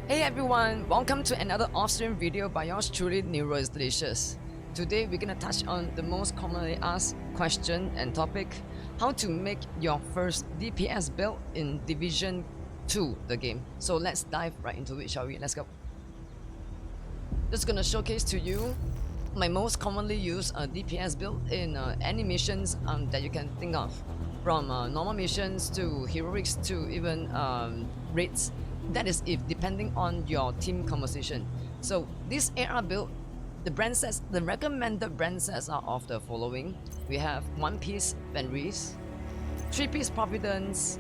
Hey everyone, welcome to another off-stream video by yours truly, Neuroisdelicious. Today we're gonna touch on the most commonly asked question and topic: how to make your first DPS build in Division 2, the game. So let's dive right into it, shall we? Let's go. Just gonna showcase to you my most commonly used DPS build in any missions that you can think of, from normal missions to heroics to even raids. That is if depending on your team composition. So this AR build, the Brandsets, the recommended Brandsets are of the following. We have 1-piece Fenris, 3-piece Providence,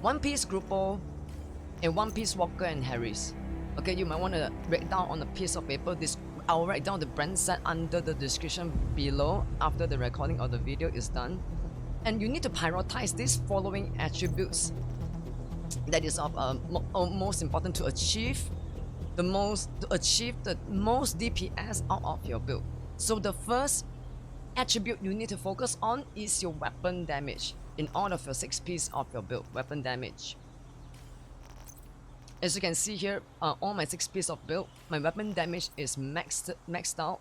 1-piece Grupo, and 1-piece Walker and Harris. Okay, you might want to write down on a piece of paper. I'll write down the brand set under the description below after the recording of the video is done. And you need to prioritize these following attributes that is of most important to achieve the most DPS out of your build. So the first attribute you need to focus on is your weapon damage in all of your 6 pieces of your build. Weapon damage. As you can see here, all my 6 pieces of build, my weapon damage is maxed out,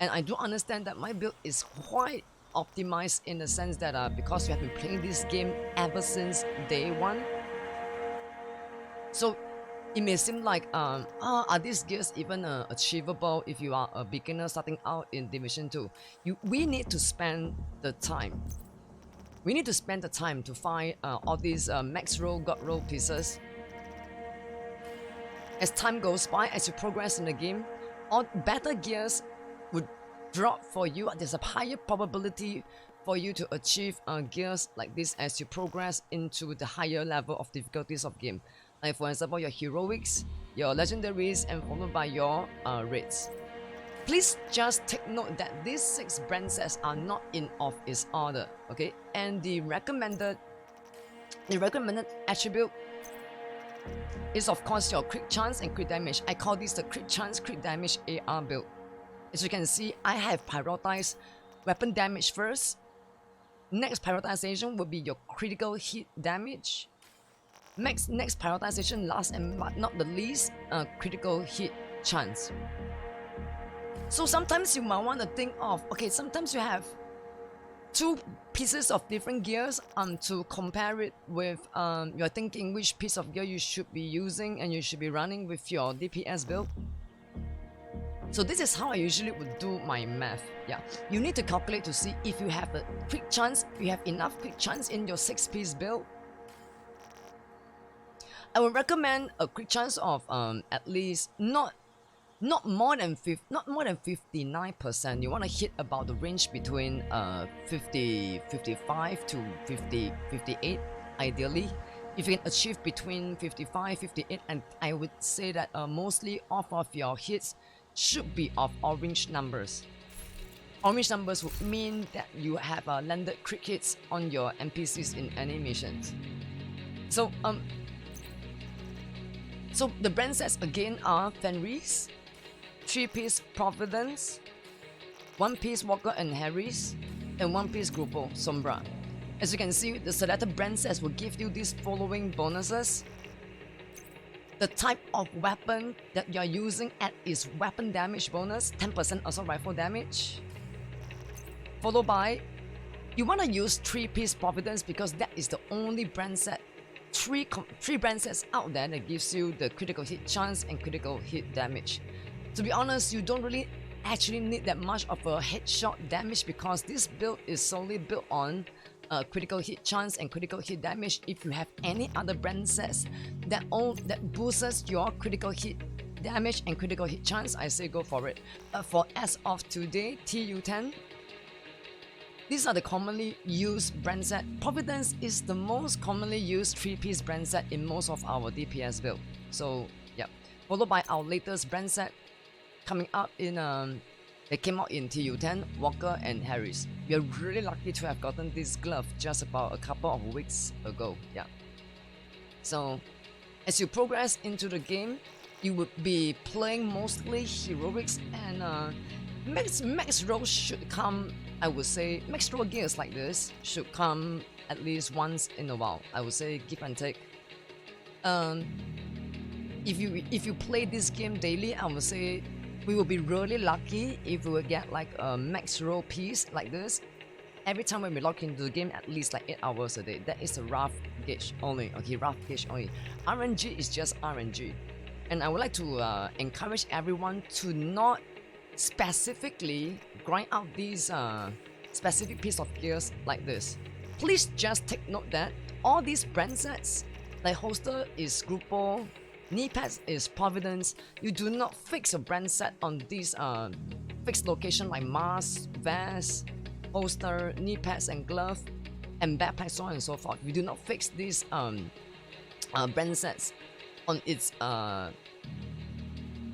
and I do understand that my build is quite optimized in the sense that because we have been playing this game ever since day 1. So it may seem like are these gears even achievable if you are a beginner starting out in Division 2? We need to spend the time. We need to spend the time to find all these max roll, god roll pieces. As time goes by, as you progress in the game, all better gears would drop for you. There's a higher probability for you to achieve gears like this as you progress into the higher level of difficulties of game. Like for example, your heroics, your legendaries, and followed by your raids. Please just take note that these 6 Brandsets are not in of its order, okay? And the recommended attribute is of course your crit chance and crit damage. I call this the crit chance, crit damage AR build. As you can see, I have prioritized weapon damage first. Next prioritization will be your critical hit damage. Next prioritization, last and not the least, critical hit chance. So sometimes you might want to think of, okay, sometimes you have 2 pieces of different gears to compare it with. You're thinking which piece of gear you should be using and you should be running with your DPS build. So this is how I usually would do my math. Yeah, you need to calculate to see if you have a quick chance, you have enough quick chance in your 6-piece build. I would recommend a quick chance of at least not more than 59%. You want to hit about the range between 55 to 58 ideally. If you can achieve between 55 58, and I would say that mostly off of your hits should be of orange numbers. Orange numbers would mean that you have landed crit hits on your NPCs in any missions. So the Brandsets again are Fenris, 3-piece Providence, 1-piece Walker and Harris, and 1-piece Grupo Sombra. As you can see, the selected Brandsets will give you these following bonuses. The type of weapon that you are using at is weapon damage bonus, 10% assault rifle damage. Followed by, you want to use 3-piece Providence because that is the only Brandset, three Brandsets out there that gives you the critical hit chance and critical hit damage. To be honest, you don't really actually need that much of a headshot damage because this build is solely built on critical hit chance and critical hit damage. If you have any other Brandsets that boosts your critical hit damage and critical hit chance, I say go for it. For as of today, TU10, these are the commonly used Brandset. Providence is the most commonly used 3-piece Brandset in most of our DPS build. So yeah, followed by our latest Brandset coming up in they came out in TU10, Walker and Harris. We are really lucky to have gotten this glove just about a couple of weeks ago. Yeah. So as you progress into the game, you would be playing mostly heroics, and max roll should come. I would say max roll gears like this should come at least once in a while. I would say give and take. if you play this game daily, I would say we will be really lucky if we will get like a max roll piece like this every time when we log into the game, at least like 8 hours a day. That is a rough gauge only. Okay, rough gauge only. RNG is just RNG, and I would like to encourage everyone to not specifically grind out these specific piece of gears like this. Please just take note that all these Brandsets, like holster is Grupo, knee pads is Providence. You do not fix a Brandset on these fixed location like mask, vest, holster, knee pads and glove, and backpack, so on and so forth. You do not fix these Brandsets on its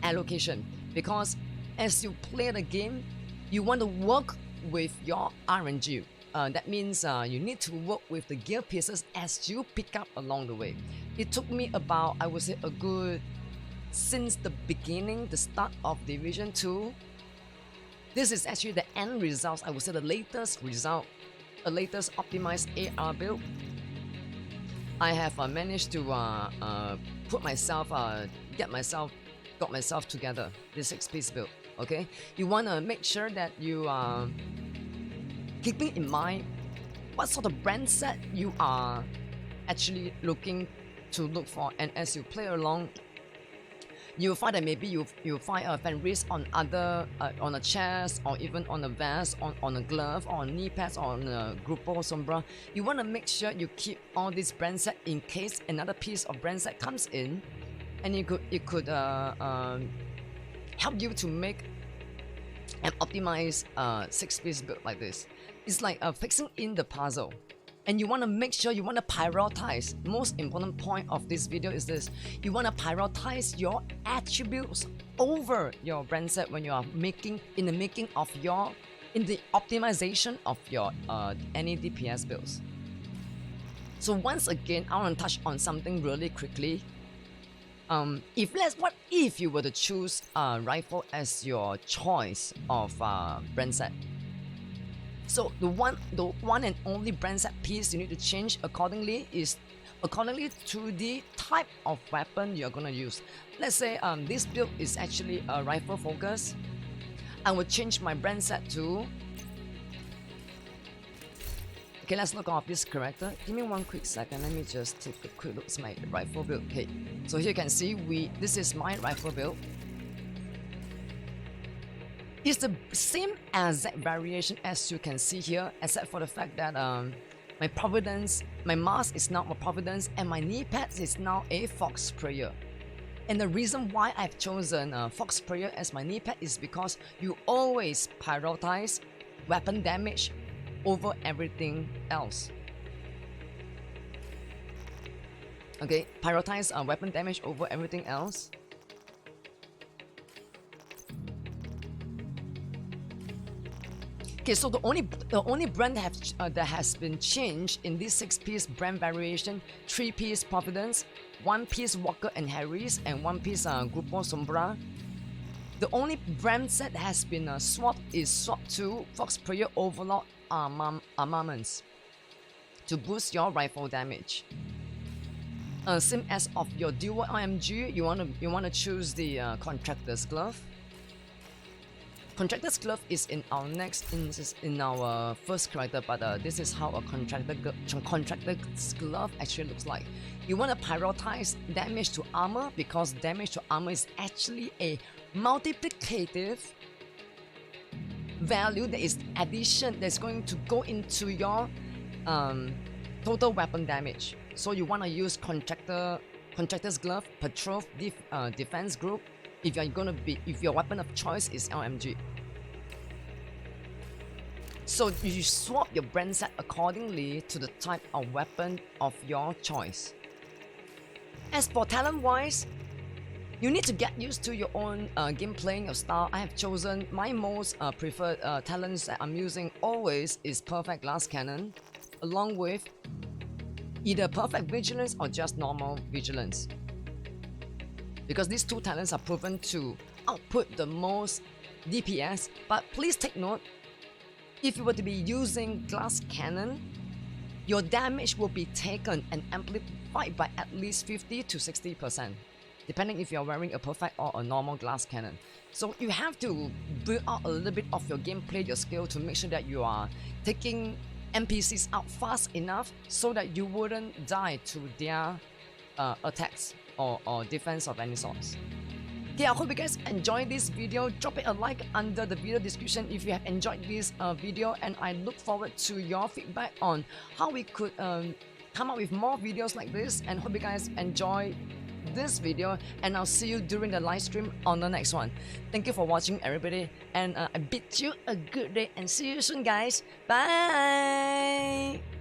allocation, because as you play the game, you want to work with your RNG. That means you need to work with the gear pieces as you pick up along the way. It took me about, I would say, a good, since the beginning, the start of Division 2. This is actually the end results, I would say the latest result, the latest optimized AR build. I have managed to put myself, got myself together, this 6-piece build. Okay, you want to make sure that you are keeping in mind what sort of Brandset you are actually looking for, and as you play along, you'll find that maybe you'll find a Fenris on other on a chest, or even on a vest, on a glove, or on knee pads, or on a Grupo Sombra. You want to make sure you keep all these Brandset in case another piece of Brandset comes in, and it could help you to make an optimized 6-piece build like this. It's like fixing in the puzzle, and you want to make sure you want to prioritize. Most important point of this video is this: you want to prioritize your attributes over your Brandset when you are making in the optimization of your any DPS builds. So once again, I want to touch on something really quickly. What if you were to choose a rifle as your choice of Brandset? So the one and only Brandset piece you need to change accordingly is accordingly to the type of weapon you're gonna use. Let's say this build is actually a rifle focus. I will change my Brandset to. Okay, let's look off this character. Give me one quick second. Let me just take a quick look at my rifle build. Okay, so here you can see this is my rifle build. It's the same exact variation as you can see here, except for the fact that my Providence, my mask is now a Providence, and my knee pads is now a Fox Sprayer. And the reason why I've chosen Fox Sprayer as my knee pad is because you always prioritize weapon damage over everything else. Okay, prioritize weapon damage over everything else. Okay, so the only brand that has been changed in this 6-piece brand variation: 3-piece Providence, 1-piece Walker and Harris, and 1-piece Grupo Sombra. The only Brandset that has been swapped is swapped to Fox Sprayer Overlord armaments to boost your rifle damage. Same as of your dual IMG, you wanna choose the Contractor's Glove. Contractor's Glove is in our first character, but this is how a Contractor's Glove actually looks like. You want to prioritize damage to armor, because damage to armor is actually a multiplicative value that is addition that's going to go into your total weapon damage. So you want to use Contractor's Glove, Patrol, Defense Group, if your weapon of choice is LMG. So you swap your Brandset accordingly to the type of weapon of your choice. As for talent wise, you need to get used to your own gameplay, your style. I have chosen my most preferred talents that I'm using always is Perfect Glass Cannon, along with either Perfect Vigilance or just normal Vigilance, because these two talents are proven to output the most DPS. But please take note, if you were to be using Glass Cannon, your damage will be taken and amplified by at least 50 to 60%. depending if you're wearing a perfect or a normal glass cannon. So you have to build out a little bit of your gameplay, your skill, to make sure that you are taking NPCs out fast enough so that you wouldn't die to their attacks or defense of any sorts. Okay, I hope you guys enjoyed this video. Drop it a like under the video description if you have enjoyed this video, and I look forward to your feedback on how we could come up with more videos like this, and hope you guys enjoy this video, and I'll see you during the live stream on the next one. Thank you for watching, everybody, and I bid you a good day and see you soon, guys. Bye.